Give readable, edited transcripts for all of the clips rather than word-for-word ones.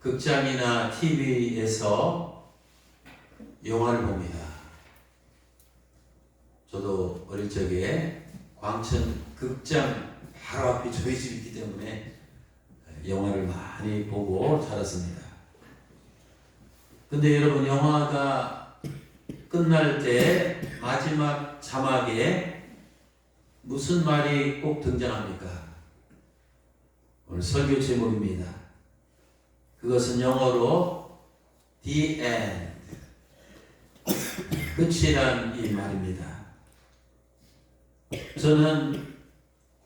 극장이나 TV에서 영화를 봅니다. 저도 어릴 적에 광천 극장 바로 앞에 저희 집이기 때문에 영화를 많이 보고 자랐습니다. 근데 여러분, 영화가 끝날 때 마지막 자막에 무슨 말이 꼭 등장합니까? 오늘 설교 제목입니다. 그것은 영어로 The End, 끝이란 이 말입니다. 저는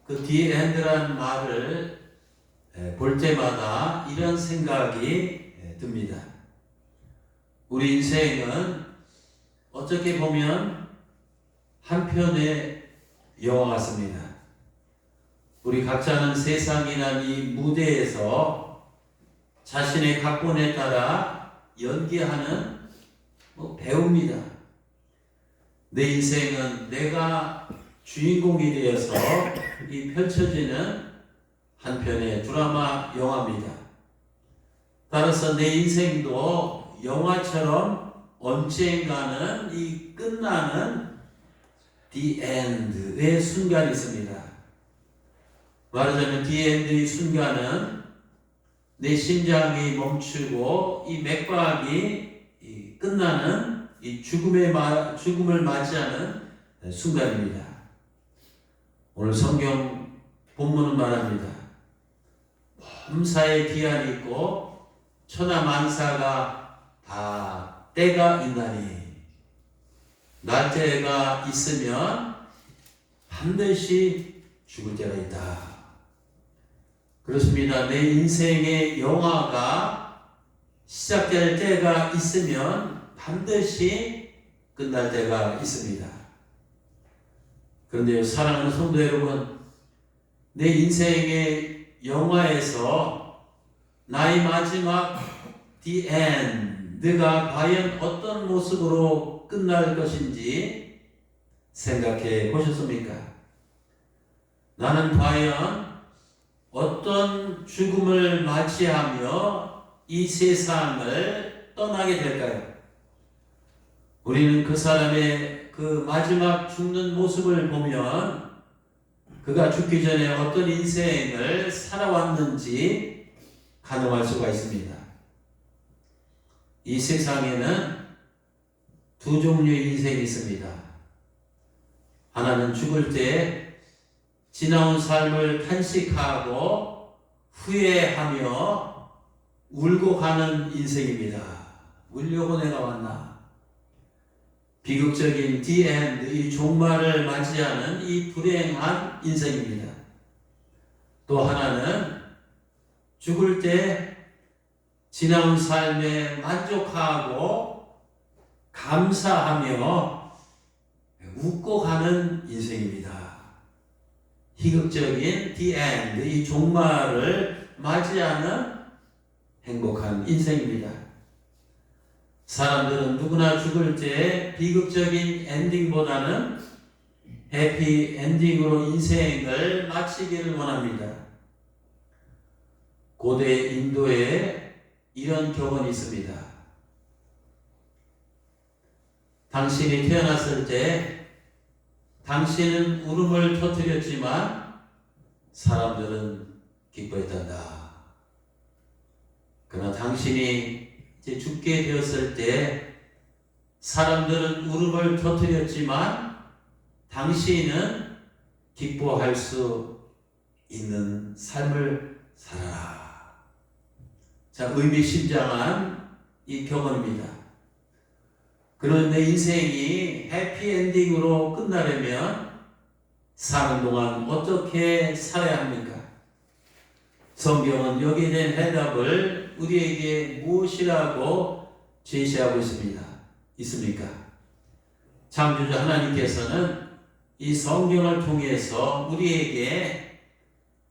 그 The End란 말을 볼 때마다 이런 생각이 듭니다. 우리 인생은 어떻게 보면 한 편의 영화 같습니다. 우리 각자는 세상이란 이 무대에서 자신의 각본에 따라 연기하는 배우입니다. 내 인생은 내가 주인공이 되어서 이 펼쳐지는 한 편의 드라마 영화입니다. 따라서 내 인생도 영화처럼 언젠가는 이 끝나는 The End의 순간이 있습니다. 말하자면 The End의 순간은 내 심장이 멈추고 이 맥박이 끝나는 이 죽음을 맞이하는 순간입니다. 오늘 성경 본문은 말합니다. 범사에 기한이 있고 천하만사가 다 때가 있나니 날때가 있으면 반드시 죽을 때가 있다. 그렇습니다. 내 인생의 영화가 시작될 때가 있으면 반드시 끝날 때가 있습니다. 그런데 사랑하는 성도 여러분, 내 인생의 영화에서 나의 마지막 The End가 과연 어떤 모습으로 끝날 것인지 생각해 보셨습니까? 나는 과연 어떤 죽음을 맞이하며 이 세상을 떠나게 될까요? 우리는 그 사람의 그 마지막 죽는 모습을 보면 그가 죽기 전에 어떤 인생을 살아왔는지 가늠할 수가 있습니다. 이 세상에는 두 종류의 인생이 있습니다. 하나는 죽을 때 지나온 삶을 탄식하고 후회하며 울고 가는 인생입니다. 울려고 내가 왔나? 비극적인 The End, 이 종말을 맞이하는 이 불행한 인생입니다. 또 하나는 죽을 때 지나온 삶에 만족하고 감사하며 웃고 가는 인생입니다. 희극적인 The End, 이 종말을 맞이하는 행복한 인생입니다. 사람들은 누구나 죽을 때 비극적인 엔딩보다는 해피 엔딩으로 인생을 마치기를 원합니다. 고대 인도에 이런 격언이 있습니다. 당신이 태어났을 때 당신은 울음을 터뜨렸지만 사람들은 기뻐했단다. 그러나 당신이 이제 죽게 되었을 때 사람들은 울음을 터뜨렸지만 당신은 기뻐할 수 있는 삶을 살아라. 자, 의미심장한 이 격언입니다. 그런 내 인생이 해피엔딩으로 끝나려면 사는 동안 어떻게 살아야 합니까? 성경은 여기에 대한 해답을 우리에게 무엇이라고 제시하고 있습니까? 창조주 하나님께서는 이 성경을 통해서 우리에게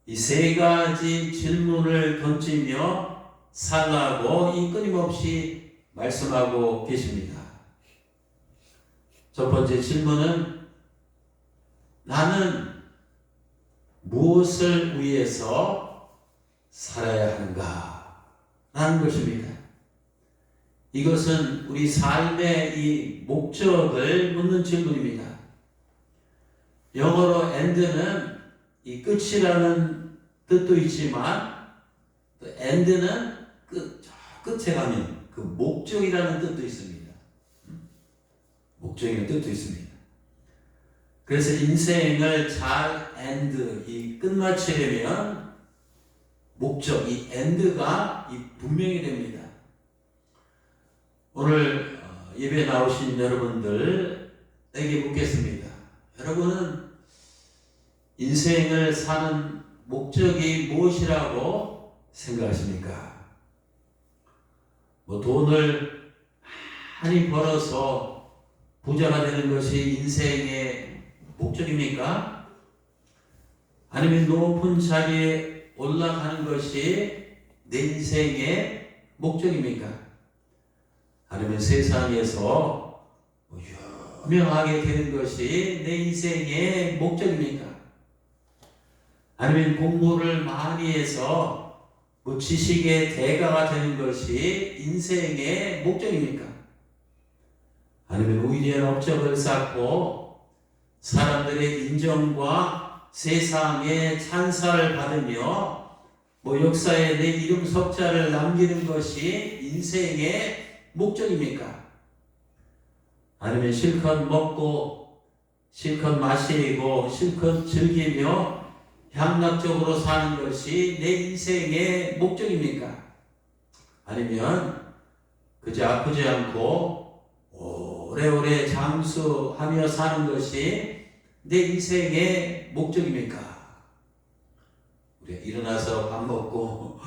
이 세 가지 질문을 던지며 살라고 이 끊임없이 말씀하고 계십니다. 첫 번째 질문은 나는 무엇을 위해서 살아야 하는가? 라는 것입니다. 이것은 우리 삶의 이 목적을 묻는 질문입니다. 영어로 end는 이 끝이라는 뜻도 있지만 또 end는 끝에 가면 그 목적이라는 뜻도 있습니다. 목적이라는 뜻도 있습니다. 그래서 인생을 잘 end, 이 끝마치려면 목적, 이 end가 분명히 됩니다. 오늘 예배에 나오신 여러분들에게 묻겠습니다. 여러분은 인생을 사는 목적이 무엇이라고 생각하십니까? 돈을 많이 벌어서 부자가 되는 것이 인생의 목적입니까? 아니면 높은 자리에 올라가는 것이 내 인생의 목적입니까? 아니면 세상에서 유명하게 되는 것이 내 인생의 목적입니까? 아니면 공부를 많이 해서 지식의 대가가 되는 것이 인생의 목적입니까? 아니면 오히려 업적을 쌓고 사람들의 인정과 세상의 찬사를 받으며 역사에 내 이름 석자를 남기는 것이 인생의 목적입니까? 아니면 실컷 먹고 실컷 마시고 실컷 즐기며 향락적으로 사는 것이 내 인생의 목적입니까? 아니면 그저 아프지 않고 오래오래 장수하며 사는 것이 내 인생의 목적입니까? 우리가 일어나서 밥 먹고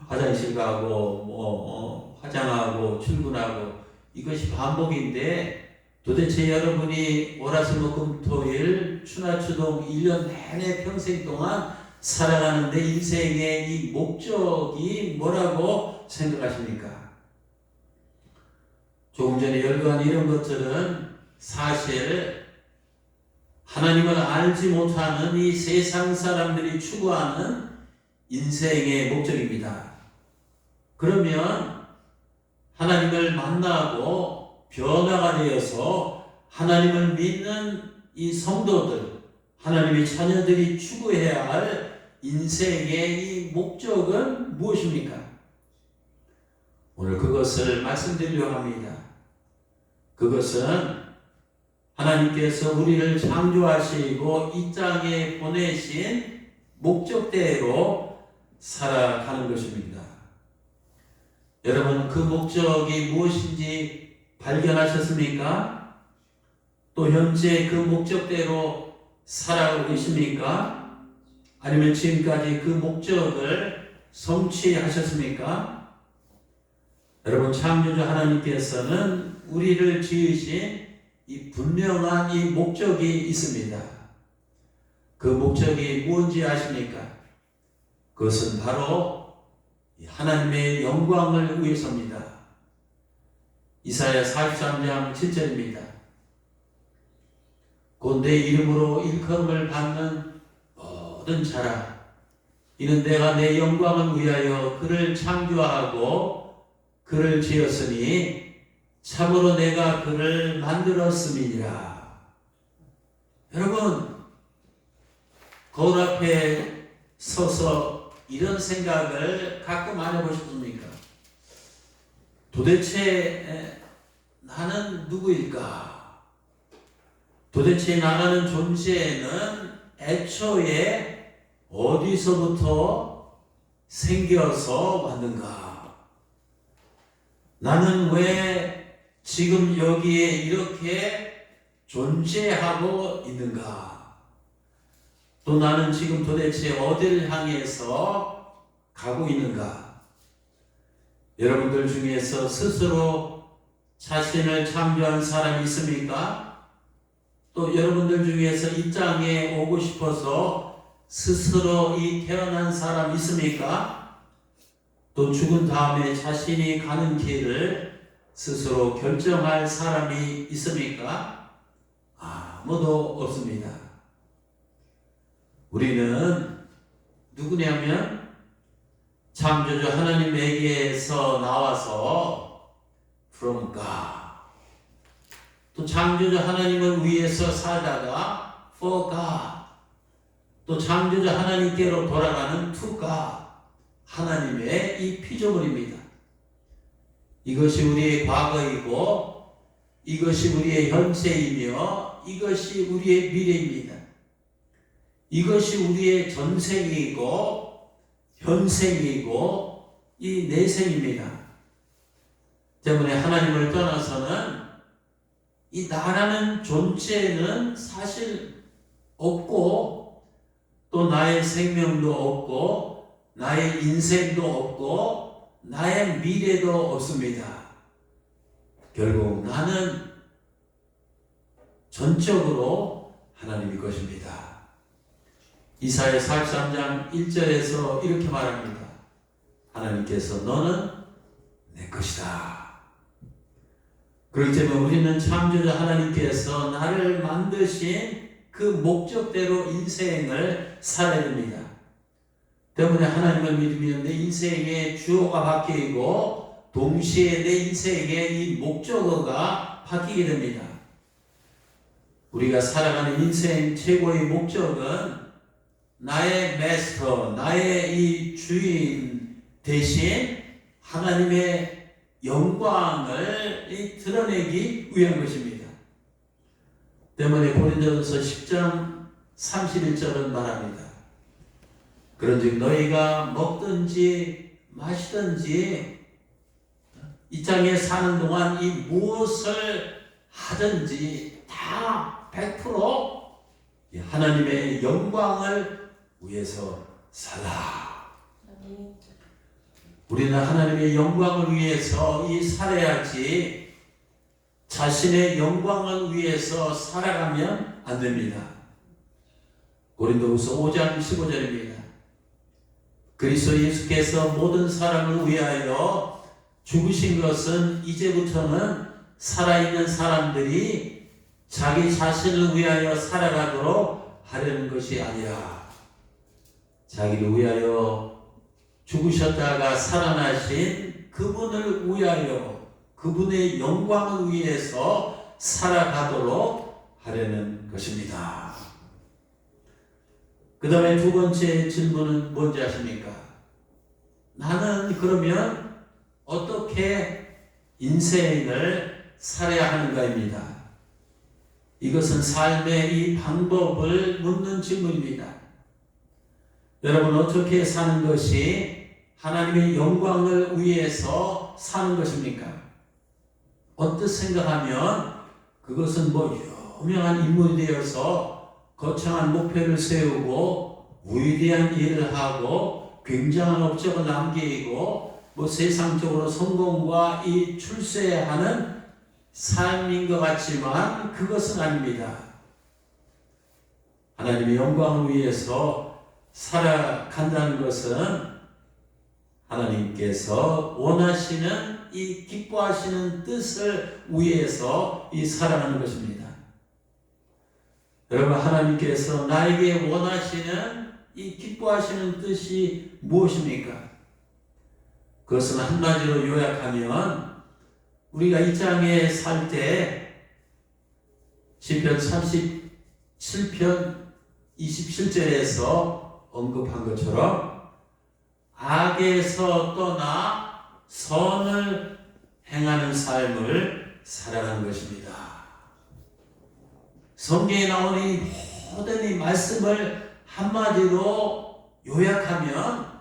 화장실 가고 화장하고 출근하고 이것이 반복인데 도대체 여러분이 월화수목금토일 추나추동 1년 내내 평생 동안 살아가는 내 인생의 이 목적이 뭐라고 생각하십니까? 조금 전에 열거한 이런 것들은 사실 하나님을 알지 못하는 이 세상 사람들이 추구하는 인생의 목적입니다. 그러면 하나님을 만나고 변화가 되어서 하나님을 믿는 이 성도들, 하나님의 자녀들이 추구해야 할 인생의 이 목적은 무엇입니까? 오늘 그것을 말씀드리려고 합니다. 그것은 하나님께서 우리를 창조하시고 이 땅에 보내신 목적대로 살아가는 것입니다. 여러분, 그 목적이 무엇인지 발견하셨습니까? 또 현재 그 목적대로 살아가고 계십니까? 아니면 지금까지 그 목적을 성취하셨습니까? 여러분, 창조주 하나님께서는 우리를 지으신 이 분명한 이 목적이 있습니다. 그 목적이 무엇인지 아십니까? 그것은 바로 하나님의 영광을 위해서입니다. 이사야 43장 7절입니다. 곧 내 이름으로 일컬음을 받는 모든 자라, 이는 내가 내 영광을 위하여 그를 창조하고 그를 지었으니 참으로 내가 그를 만들었음이니라. 여러분, 거울 앞에 서서 이런 생각을 가끔 안 해보셨습니까? 도대체 나는 누구일까? 도대체 나라는 존재는 애초에 어디서부터 생겨서 왔는가? 나는 왜 지금 여기에 이렇게 존재하고 있는가? 또 나는 지금 도대체 어디를 향해서 가고 있는가? 여러분들 중에서 스스로 자신을 창조한 사람이 있습니까? 또 여러분들 중에서 이 땅에 오고 싶어서 스스로 태어난 사람 있습니까? 또 죽은 다음에 자신이 가는 길을 스스로 결정할 사람이 있습니까? 아무도 없습니다. 우리는 누구냐면 창조주 하나님에게서 나와서 from God. 또 창조주 하나님을 위해서 살다가 for God. 또 창조주 하나님께로 돌아가는 to God. 하나님의 이 피조물입니다. 이것이 우리의 과거이고 이것이 우리의 현세이며 이것이 우리의 미래입니다. 이것이 우리의 전생이고 현생이고 이 내생입니다. 때문에 하나님을 떠나서는 이 나라는 존재는 사실 없고 또 나의 생명도 없고 나의 인생도 없고 나의 미래도 없습니다. 결국 나는 전적으로 하나님의 것입니다. 이사야 43장 1절에서 이렇게 말합니다. 하나님께서 너는 내 것이다. 그렇기 때문에 우리는 창조자 하나님께서 나를 만드신 그 목적대로 인생을 살아야 됩니다. 때문에 하나님을 믿으면 내 인생의 주어가 바뀌고 동시에 내 인생의 이 목적어가 바뀌게 됩니다. 우리가 살아가는 인생 최고의 목적은 나의 마스터, 나의 이 주인 대신 하나님의 영광을 드러내기 위한 것입니다. 때문에 고린도전서 10장 31절은 말합니다. 그런즉 너희가 먹든지 마시든지 이 땅에 사는 동안 이 무엇을 하든지 다 100% 하나님의 영광을 위해서 살아. 우리는 하나님의 영광을 위해서 살아야지 자신의 영광을 위해서 살아가면 안 됩니다. 고린도후서 5장 15절입니다. 그리스도 예수께서 모든 사람을 위하여 죽으신 것은 이제부터는 살아있는 사람들이 자기 자신을 위하여 살아가도록 하려는 것이 아니라 자기를 위하여 죽으셨다가 살아나신 그분을 위하여 그분의 영광을 위해서 살아가도록 하려는 것입니다. 그 다음에 두 번째 질문은 뭔지 아십니까? 나는 그러면 어떻게 인생을 살아야 하는가입니다. 이것은 삶의 이 방법을 묻는 질문입니다. 여러분 어떻게 사는 것이 하나님의 영광을 위해서 사는 것입니까? 어떻게 생각하면 그것은 유명한 인물이 되어서 거창한 목표를 세우고 위대한 일을 하고 굉장한 업적을 남기고 세상적으로 성공과 이 출세하는 삶인 것 같지만 그것은 아닙니다. 하나님의 영광을 위해서 살아간다는 것은 하나님께서 원하시는 이 기뻐하시는 뜻을 위해서 살아가는 것입니다. 여러분 하나님께서 나에게 원하시는 이 기뻐하시는 뜻이 무엇입니까? 그것은 한마디로 요약하면 우리가 이 땅에 살 때 시편 37편 27절에서 언급한 것처럼 악에서 떠나 선을 행하는 삶을 살아가는 것입니다. 성경에 나오는 이 모든 이 말씀을 한마디로 요약하면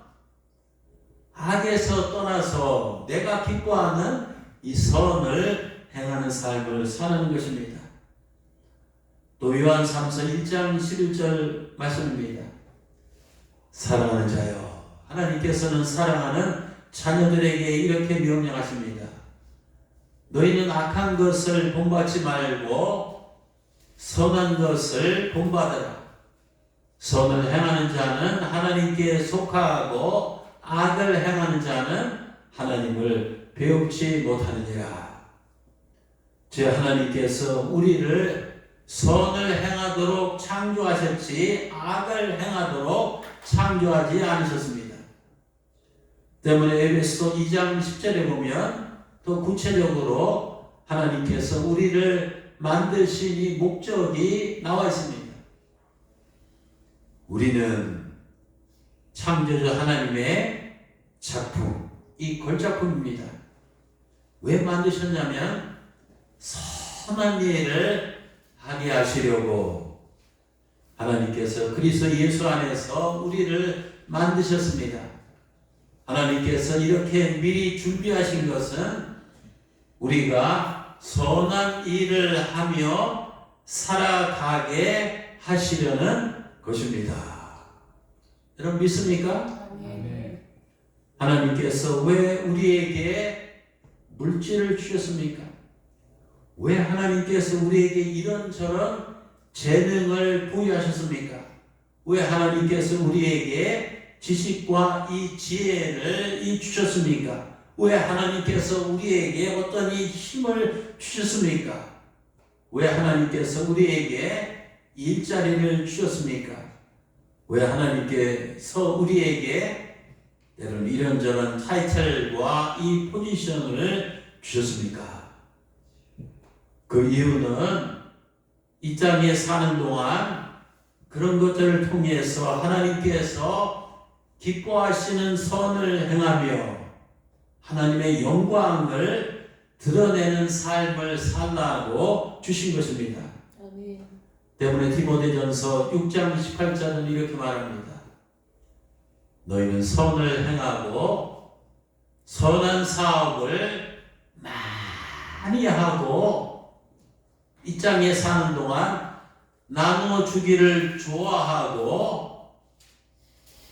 악에서 떠나서 내가 기뻐하는 이 선을 행하는 삶을 사는 것입니다. 또 요한삼서 1장 11절 말씀입니다. 사랑하는 자여, 하나님께서는 사랑하는 자녀들에게 이렇게 명령하십니다. 너희는 악한 것을 본받지 말고 선한 것을 본받으라. 선을 행하는 자는 하나님께 속하고 악을 행하는 자는 하나님을 배우지 못하느니라. 제 하나님께서 우리를 선을 행하도록 창조하셨지 악을 행하도록 창조하지 않으셨습니다. 때문에 에베소 2장 10절에 보면 더 구체적으로 하나님께서 우리를 만드신 이 목적이 나와 있습니다. 우리는 창조주 하나님의 작품, 이 걸작품입니다. 왜 만드셨냐면 선한 일을 하게 하시려고 하나님께서 그리스도 예수 안에서 우리를 만드셨습니다. 하나님께서 이렇게 미리 준비하신 것은 우리가 선한 일을 하며 살아가게 하시려는 것입니다. 여러분 믿습니까? 아멘. 하나님께서 왜 우리에게 물질을 주셨습니까? 왜 하나님께서 우리에게 이런저런 재능을 부여하셨습니까? 왜 하나님께서 우리에게 지식과 이 지혜를 주셨습니까? 왜 하나님께서 우리에게 어떤 이 힘을 주셨습니까? 왜 하나님께서 우리에게 일자리를 주셨습니까? 왜 하나님께서 우리에게 때로는 이런저런 타이틀과 이 포지션을 주셨습니까? 그 이유는 이 땅에 사는 동안 그런 것들을 통해서 하나님께서 기뻐하시는 선을 행하며 하나님의 영광을 드러내는 삶을 살라고 주신 것입니다. 아멘. 때문에 디모데전서 6장 28절은 이렇게 말합니다. 너희는 선을 행하고 선한 사업을 많이 하고 이 땅에 사는 동안 나누어 주기를 좋아하고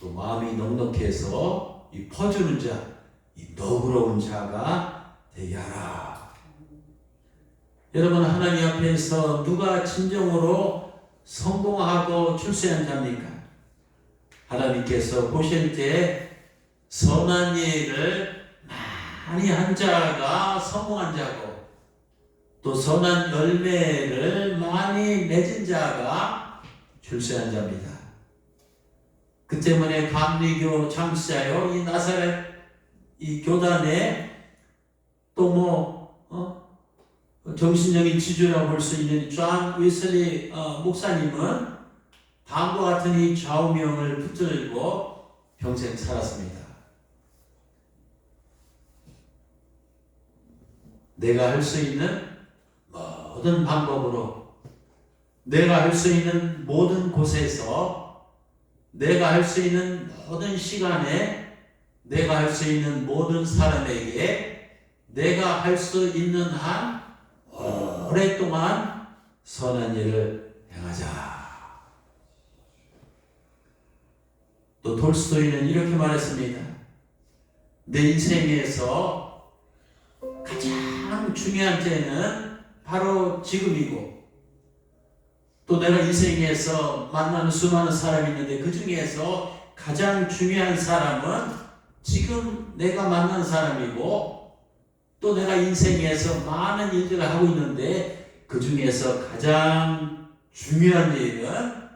또 마음이 넉넉해서 이 퍼주는 자, 이 너그러운 자가 되게 하라. 여러분 하나님 앞에서 누가 진정으로 성공하고 출세한 자입니까? 하나님께서 보실 때 선한 일을 많이 한 자가 성공한 자고 또 선한 열매를 많이 맺은 자가 출세한 자입니다. 그 때문에 감리교 창시자요 이 나사렛 이 교단에 또 정신적인 지주라고 볼 수 있는 존 웨슬리 목사님은 다음과 같은 이 좌우명을 붙들고 평생 살았습니다. 내가 할 수 있는 모든 방법으로, 내가 할 수 있는 모든 곳에서, 내가 할 수 있는 모든 시간에, 내가 할 수 있는 모든 사람에게 내가 할 수 있는 한 오랫동안 선한 일을 행하자. 또 톨스토이는 이렇게 말했습니다. 내 인생에서 가장 중요한 때는 바로 지금이고 또 내가 인생에서 만나는 수많은 사람이 있는데 그 중에서 가장 중요한 사람은 지금 내가 만난 사람이고 또 내가 인생에서 많은 일들을 하고 있는데 그 중에서 가장 중요한 일은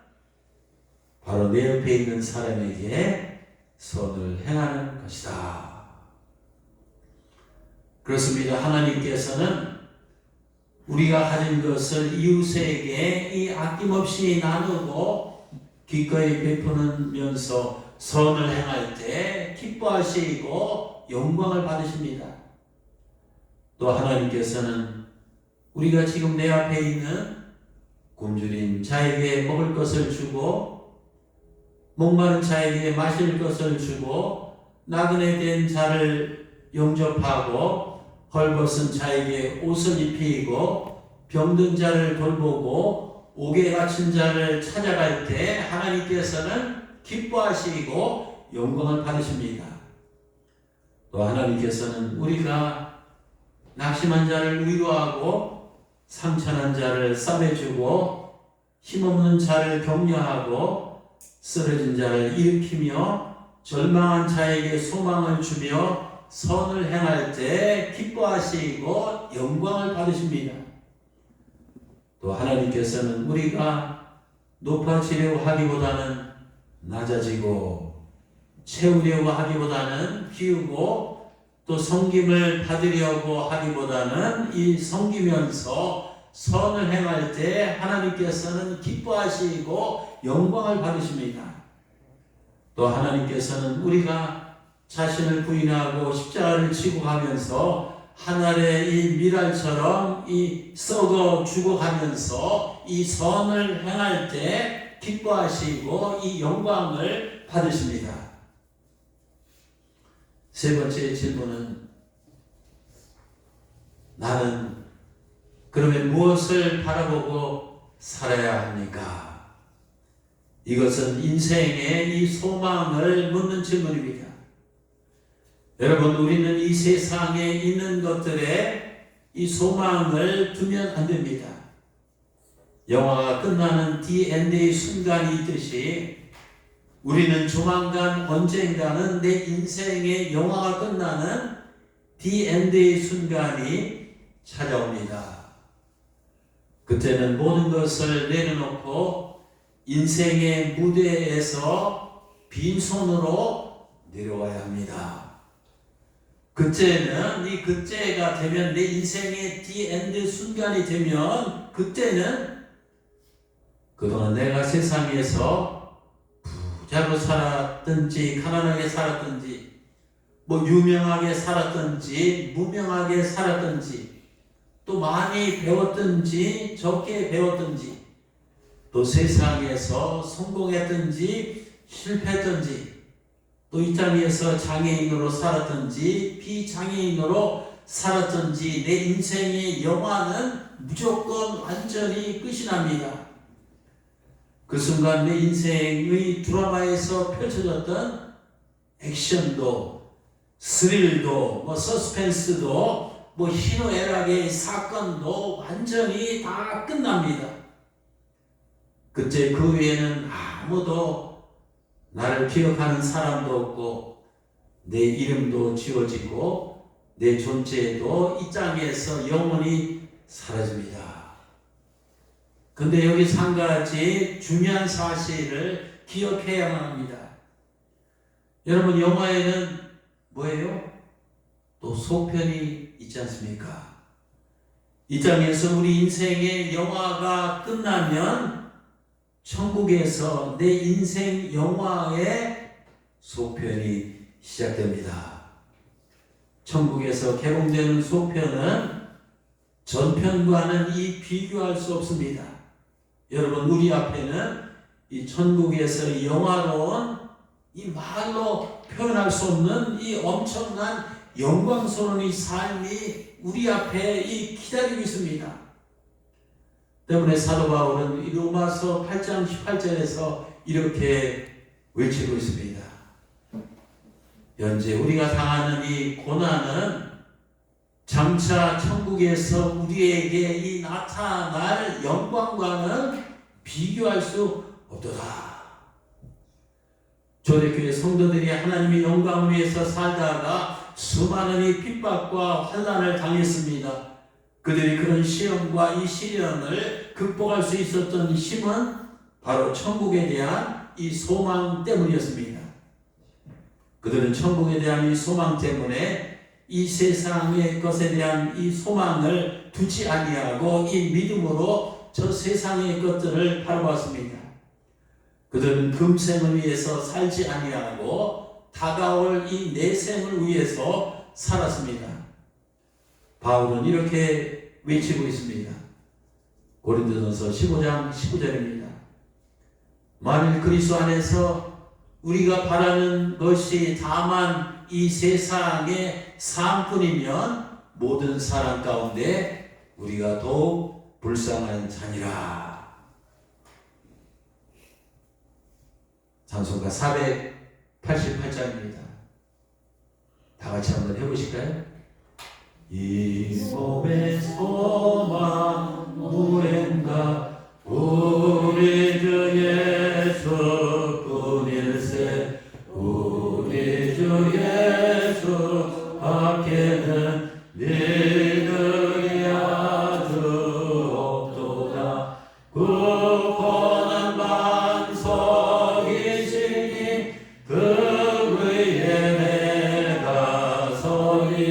바로 내 옆에 있는 사람에게 선을 행하는 것이다. 그렇습니다. 하나님께서는 우리가 가진 것을 이웃에게 이 아낌없이 나누고 기꺼이 베푸면서 선을 행할 때 기뻐하시고 영광을 받으십니다. 또 하나님께서는 우리가 지금 내 앞에 있는 굶주린 자에게 먹을 것을 주고 목마른 자에게 마실 것을 주고 나그네 된 자를 영접하고 헐벗은 자에게 옷을 입히고 병든 자를 돌보고 옥에 갇힌 자를 찾아갈 때 하나님께서는 기뻐하시고 영광을 받으십니다. 또 하나님께서는 우리가 낙심한 자를 위로하고 상처난 자를 싸매주고 힘없는 자를 격려하고 쓰러진 자를 일으키며 절망한 자에게 소망을 주며 선을 행할 때 기뻐하시고 영광을 받으십니다. 또 하나님께서는 우리가 높아지려고 하기보다는 낮아지고 채우려고 하기보다는 비우고 또 섬김을 받으려고 하기보다는 이 섬기면서 선을 행할 때 하나님께서는 기뻐하시고 영광을 받으십니다. 또 하나님께서는 우리가 자신을 부인하고 십자가를 지고 가면서 하늘의 이 밀알처럼 이 썩어 죽어가면서 이 선을 행할 때 기뻐하시고 이 영광을 받으십니다. 세 번째 질문은 나는 그러면 무엇을 바라보고 살아야 합니까? 이것은 인생의 이 소망을 묻는 질문입니다. 여러분, 우리는 이 세상에 있는 것들에 이 소망을 두면 안 됩니다. 영화가 끝나는 D&D의 순간이 있듯이 우리는 조만간 언젠가는 내 인생의 영화가 끝나는 D&D의 순간이 찾아옵니다. 그때는 모든 것을 내려놓고 인생의 무대에서 빈손으로 내려와야 합니다. 그때는 이 그때가 되면 내 인생의 D&D 순간이 되면 그때는 그동안 내가 세상에서 부자로 살았든지 가난하게 살았든지 뭐 유명하게 살았든지 무명하게 살았든지 또 많이 배웠든지 적게 배웠든지 또 세상에서 성공했든지 실패했든지 또 이 땅에서 장애인으로 살았든지 비장애인으로 살았든지 내 인생의 영화는 무조건 완전히 끝이 납니다. 그 순간 내 인생의 드라마에서 펼쳐졌던 액션도 스릴도 뭐 서스펜스도 뭐 희노애락의 사건도 완전히 다 끝납니다. 그때 그 외에는 아무도 나를 기억하는 사람도 없고 내 이름도 지워지고 내 존재도 이 땅에서 영원히 사라집니다. 근데 여기서 한 가지 중요한 사실을 기억해야만 합니다. 여러분, 영화에는 뭐예요? 또 속편이 있지 않습니까? 이 땅에서 우리 인생의 영화가 끝나면 천국에서 내 인생 영화의 속편이 시작됩니다. 천국에서 개봉되는 속편은 전편과는 비교할 수 없습니다. 여러분, 우리 앞에는 이 천국에서 영화로운 이 말로 표현할 수 없는 이 엄청난 영광스러운 이 삶이 우리 앞에 기다리고 있습니다. 때문에 사도 바울은 로마서 8장 18절에서 이렇게 외치고 있습니다. 현재 우리가 당하는 이 고난은 장차 천국에서 우리에게 이 나타날 영광과는 비교할 수 없도다. 초대교회 성도들이 하나님의 영광을 위해서 살다가 수많은 이 핍박과 환난을 당했습니다. 그들이 그런 시험과 이 시련을 극복할 수 있었던 힘은 바로 천국에 대한 이 소망 때문이었습니다. 그들은 천국에 대한 이 소망 때문에 이 세상의 것에 대한 이 소망을 두지 아니하고 이 믿음으로 저 세상의 것들을 바라봤습니다. 그들은 금생을 위해서 살지 아니하고 다가올 이 내생을 위해서 살았습니다. 바울은 이렇게 외치고 있습니다. 고린도전서 15장 19절입니다. 만일 그리스도 안에서 우리가 바라는 것이 다만 이 세상의 삶뿐이면 모든 사람 가운데 우리가 더욱 불쌍한 자니라. 찬송가 488장입니다. 다 같이 한번 해보실까요? 이 몸의 소망 무엔가 우리 주 예수뿐일세. 우리 주 예수 밖에는 믿음이 아주 없도다. 구원은 반석이시니 그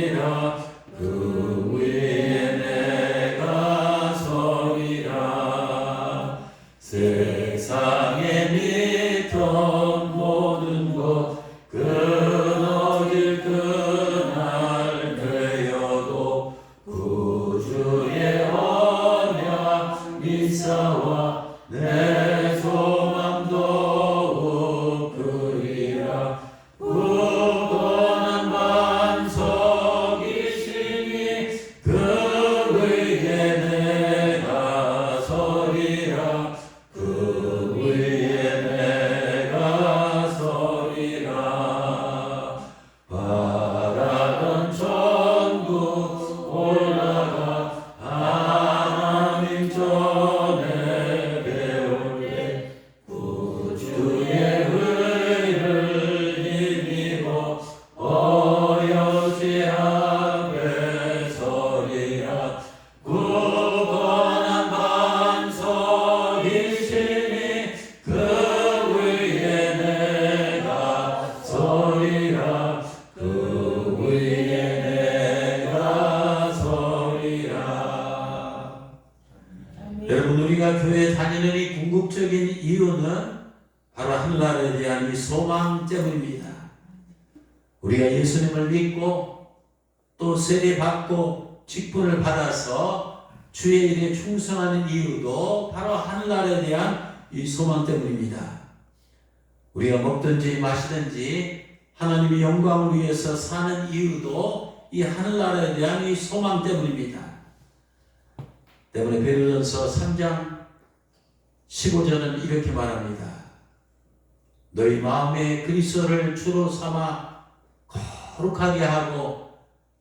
서리라. 그 위에 내가 서리라. 세상의 밑은 모든 것 끊어질 그날 되어도 구주의 언약 미사와 내 소망 더욱 크리라. 굳건한 반석이시니 그 위에 내가 서리라. 그 위에 내가 서리라. 바라던 천국 올라가 하나님 전에 배울 때 구주의 의를 힘입어 어여지 앞에 서리라. 굳건한 반석이시니 그 위에 내가 서리라. 그 위에 내가 서리라. 여러분, 우리가 교회 다니는 이 궁극적인 이유는 바로 하늘나라에 대한 이 소망 때문입니다. 우리가 예수님을 믿고 또 세례받고 직분을 받아서 주의 일에 충성하는 이유도 바로 하늘나라에 대한 이 소망 때문입니다. 우리가 먹든지 마시든지 하나님의 영광을 위해서 사는 이유도 이 하늘나라에 대한 이 소망 때문입니다. 때문에 베드로전서 3장 15절은 이렇게 말합니다. 너희 마음에 그리스도를 주로 삼아 거룩하게 하고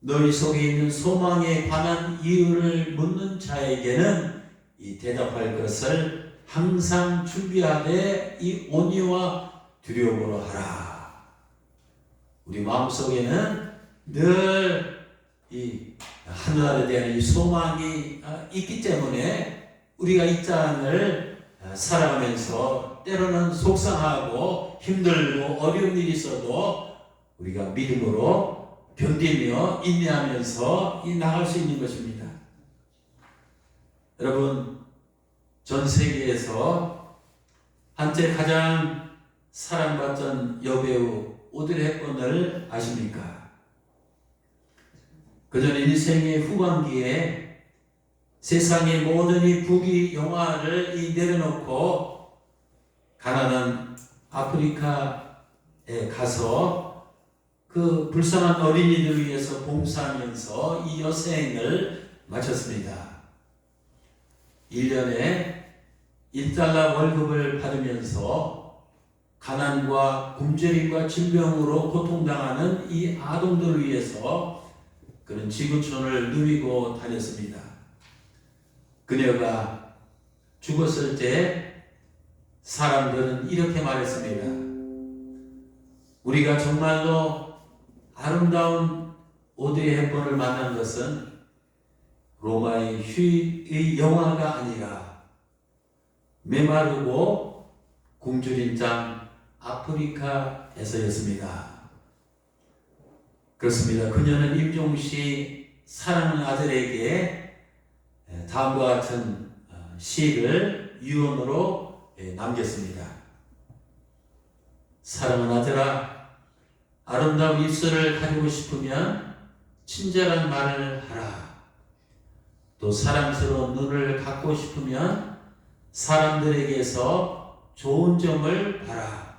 너희 속에 있는 소망에 관한 이유를 묻는 자에게는 이 대답할 것을 항상 준비하되 이 온유와 두려움으로 하라. 우리 마음속에는 늘 이 하늘나라에 대한 이 소망이 있기 때문에 우리가 이 땅을 살아가면서 때로는 속상하고 힘들고 어려운 일이 있어도 우리가 믿음으로 견디며 인내하면서 나갈 수 있는 것입니다. 여러분, 전 세계에서 한때 가장 사랑받던 여배우 오드리 헵번을 아십니까? 그전 인생의 후반기에 세상의 모든 이 부귀 영화를 내려놓고 가난한 아프리카에 가서 그 불쌍한 어린이들을 위해서 봉사하면서 이 여생을 마쳤습니다. 1년에 $1 월급을 받으면서 가난과 굶주림과 질병으로 고통당하는 이 아동들을 위해서 그는 지구촌을 누비고 다녔습니다. 그녀가 죽었을 때 사람들은 이렇게 말했습니다. 우리가 정말로 아름다운 오드리 헵번을 만난 것은 로마의 휴의 영화가 아니라 메마르고 굶주린 땅 아프리카에서였습니다. 그렇습니다. 그녀는 임종시 사랑하는 아들에게 다음과 같은 시를 유언으로 남겼습니다. 사랑하는 아들아, 아름다운 입술을 가지고 싶으면 친절한 말을 하라. 또 사랑스러운 눈을 갖고 싶으면 사람들에게서 좋은 점을 봐라.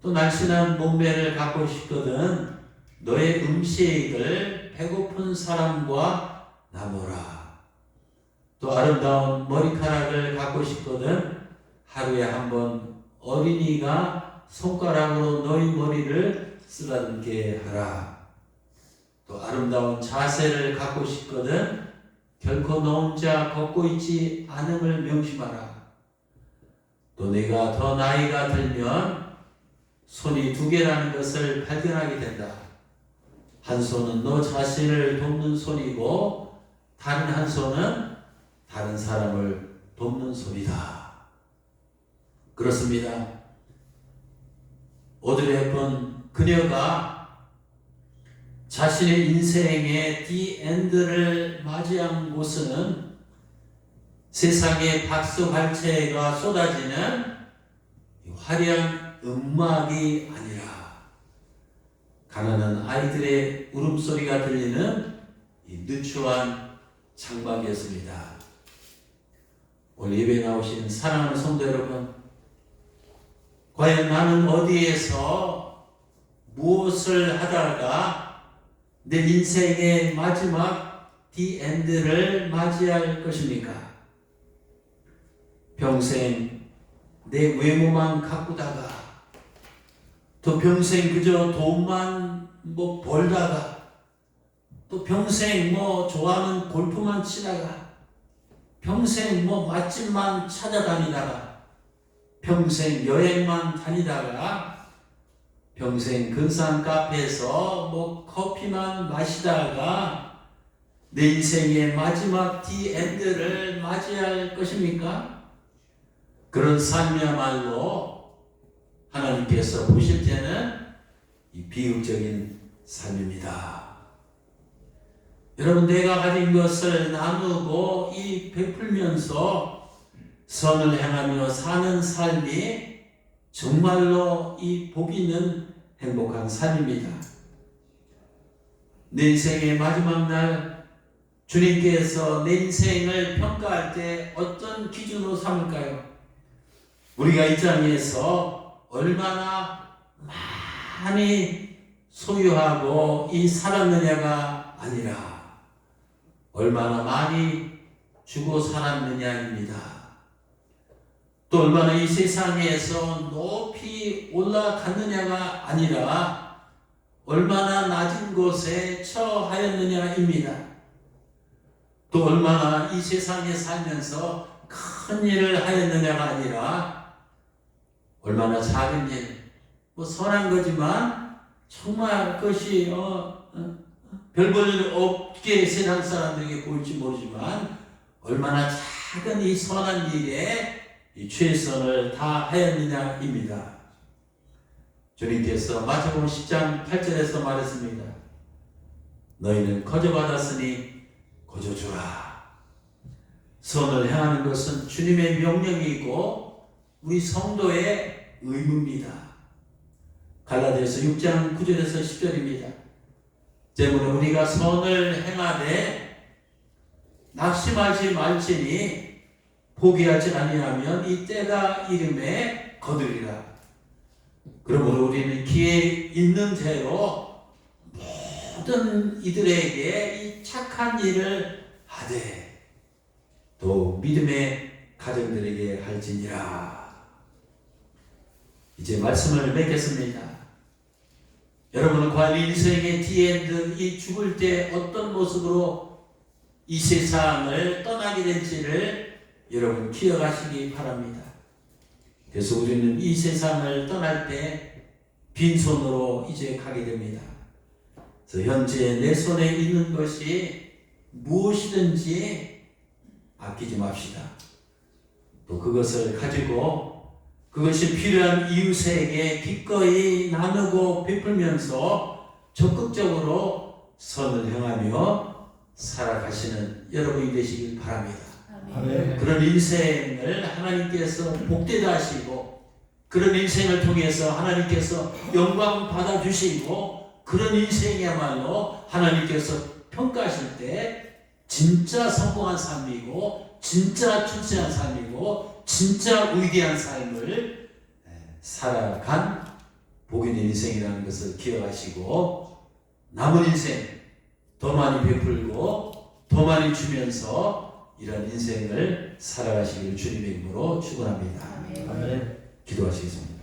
또 날씬한 몸매를 갖고 싶거든 너의 음식을 배고픈 사람과 나누라. 또 아름다운 머리카락을 갖고 싶거든 하루에 한 번 어린이가 손가락으로 너희 머리를 쓰다듬게 하라. 또 아름다운 자세를 갖고 싶거든 결코 너 혼자 걷고 있지 않음을 명심하라. 또 네가 더 나이가 들면 손이 2개라는 것을 발견하게 된다. 한 손은 너 자신을 돕는 손이고 다른 한 손은 다른 사람을 돕는 손이다. 그렇습니다. 오드리 헵번 그녀가 자신의 인생의 디엔드를 맞이한 곳은 세상의 박수 발차가 쏟아지는 화려한 음악이 아니라 가난한 아이들의 울음소리가 들리는 이 누추한 장막이었습니다. 오늘 예배에 나오신 사랑하는 성도 여러분, 과연 나는 어디에서 무엇을 하다가 내 인생의 마지막 디엔드를 맞이할 것입니까? 평생 내 외모만 가꾸다가 또 평생 그저 돈만 벌다가 또 평생 좋아하는 골프만 치다가 평생 맛집만 찾아다니다가 평생 여행만 다니다가 평생 근사한 카페에서 커피만 마시다가 내 인생의 마지막 디엔드를 맞이할 것입니까? 그런 삶이야말로 하나님께서 보실 때는 이 비극적인 삶입니다. 여러분, 내가 가진 것을 나누고 이 베풀면서 선을 행하며 사는 삶이 정말로 이 복 있는 행복한 삶입니다. 내 인생의 마지막 날 주님께서 내 인생을 평가할 때 어떤 기준으로 삼을까요? 우리가 이 땅에서 얼마나 많이 소유하고 살았느냐가 아니라 얼마나 많이 주고 살았느냐입니다. 또 얼마나 이 세상에서 높이 올라갔느냐가 아니라 얼마나 낮은 곳에 처하였느냐입니다. 또 얼마나 이 세상에 살면서 큰 일을 하였느냐가 아니라 얼마나 작은 일, 선한 거지만 정말 그것이 별 볼 일 없게 세상 사람들에게 보일지 모르지만 얼마나 작은 이 선한 일에 이 최선을 다하였느냐입니다. 주님께서 마태복음 10장 8절에서 말했습니다. 너희는 거저 받았으니 거저 주라. 선을 행하는 것은 주님의 명령이고 우리 성도의 의무입니다. 갈라디아서 6장 9절에서 10절입니다. 때문에 우리가 선을 행하되 낙심하지 말지니 포기하지 아니하면 이 때가 이름에 거두리라. 그러므로 우리는 기회 있는 대로 모든 이들에게 이 착한 일을 하되 또 믿음의 가정들에게 할지니라. 이제 말씀을 맺겠습니다. 여러분은 과연 인생의 디엔드, 이 죽을 때 어떤 모습으로 이 세상을 떠나게 될지를 여러분 기억하시기 바랍니다. 그래서 우리는 이 세상을 떠날 때 빈손으로 이제 가게 됩니다. 그래서 현재 내 손에 있는 것이 무엇이든지 아끼지 맙시다. 또 그것을 가지고 그것이 필요한 이웃에게 기꺼이 나누고 베풀면서 적극적으로 선을 행하며 살아가시는 여러분이 되시길 바랍니다. 아멘. 그런 인생을 하나님께서 복되다 하시고 그런 인생을 통해서 하나님께서 영광 받아주시고 그런 인생이야말로 하나님께서 평가하실 때 진짜 성공한 삶이고 진짜 출세한 삶이고 진짜 위대한 삶을 살아간 복인 인생이라는 것을 기억하시고 남은 인생 더 많이 베풀고 더 많이 주면서 이런 인생을 살아가시기를 주님의 이름으로 축원합니다. 아멘. 기도하시겠습니다.